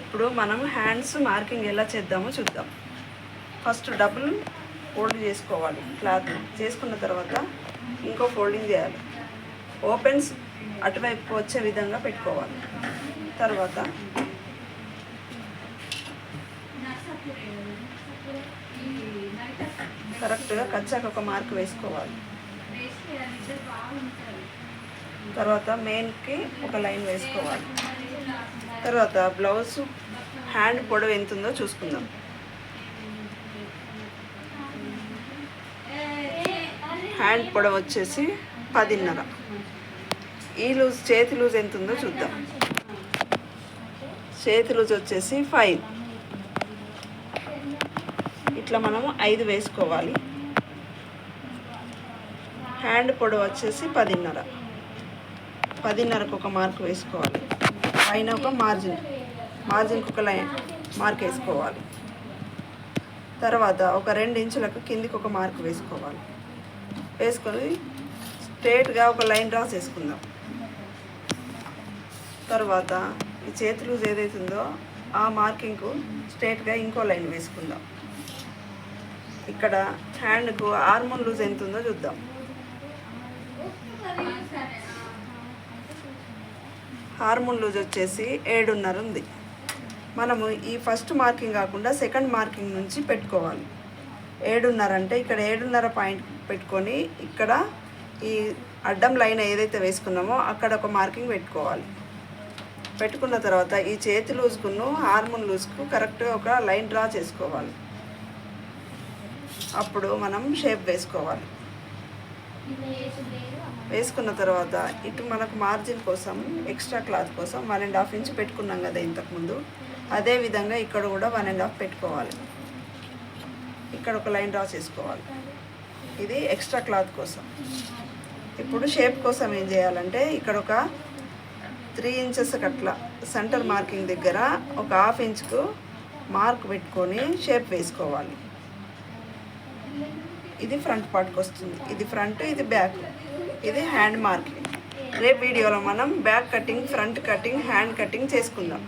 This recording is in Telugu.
ఇప్పుడు మనం హ్యాండ్స్ మార్కింగ్ ఎలా చేద్దామో చూద్దాం. ఫస్ట్ డబుల్ ఫోల్డ్ చేసుకోవాలి. క్లాత్ చేసుకున్న తర్వాత ఇంకో ఫోల్డింగ్ చేయాలి. ఓపెన్స్ అటువైపు వచ్చే విధంగా పెట్టుకోవాలి. తర్వాత కరెక్ట్గా కచ్చాక ఒక మార్క్ వేసుకోవాలి. తర్వాత మెయిన్కి ఒక లైన్ వేసుకోవాలి. తర్వాత బ్లౌజ్ హ్యాండ్ పొడవు ఎంత ఉందో చూసుకుందాం. హ్యాండ్ పొడవు వచ్చేసి 10.5. ఈ లూజ్ చేతి లూజ్ ఎంత ఉందో చూద్దాం. చేతి లూజ్ వచ్చేసి 5. ఇట్లా మనము 5 వేసుకోవాలి. హ్యాండ్ పొడవు వచ్చేసి 10.5. 10.5కు ఒక మార్క్ వేసుకోవాలి. పైన ఒక మార్జిన్కి ఒక లైన్ మార్క్ వేసుకోవాలి. తర్వాత ఒక 2 ఇంచులకు కిందికి ఒక మార్క్ వేసుకోవాలి. వేసుకొని స్ట్రేట్గా ఒక లైన్ డ్రా చేసుకుందాం. తర్వాత ఈ చేతి లూజ్ ఏదైతుందో ఆ మార్కింగ్కు స్ట్రేట్గా ఇంకో లైన్ వేసుకుందాం. ఇక్కడ హ్యాండ్కు ఆర్మోల్ లూజ్ ఎంత ఉందో చూద్దాం. హార్మోన్ లూజ్ వచ్చేసి 7.5 ఉంది. మనము ఈ ఫస్ట్ మార్కింగ్ కాకుండా సెకండ్ మార్కింగ్ నుంచి పెట్టుకోవాలి. 7.5 అంటే ఇక్కడ 7.5 పాయింట్ పెట్టుకొని ఇక్కడ ఈ అడ్డం లైన్ ఏదైతే వేసుకున్నామో అక్కడ ఒక మార్కింగ్ పెట్టుకోవాలి. పెట్టుకున్న తర్వాత ఈ చేతి లూజ్కును హార్మోన్ లూజ్కు కరెక్ట్గా ఒక లైన్ డ్రా చేసుకోవాలి. అప్పుడు మనం షేప్ వేసుకోవాలి. వేసుకున్న తర్వాత ఇటు మనకు మార్జిన్ కోసం ఎక్స్ట్రా క్లాత్ కోసం 1.5 ఇంచ్ పెట్టుకున్నాం కదా ఇంతకుముందు, అదే విధంగా ఇక్కడ కూడా 1.5 పెట్టుకోవాలి. ఇక్కడ ఒక లైన్ డ్రా చేసుకోవాలి. ఇది ఎక్స్ట్రా క్లాత్ కోసం. ఇప్పుడు షేప్ కోసం ఏం చేయాలంటే ఇక్కడ ఒక 3 ఇంచెస్ అట్లా సెంటర్ మార్కింగ్ దగ్గర ఒక 1/2 ఇంచ్కు మార్క్ పెట్టుకొని షేప్ వేసుకోవాలి. ఇది ఫ్రంట్ పార్ట్కి వస్తుంది. ఇది ఫ్రంట్, ఇది బ్యాక్, ఇది హ్యాండ్ మార్కింగ్. రేపు వీడియోలో మనం back cutting, front cutting, hand cutting చేసుకుందాం.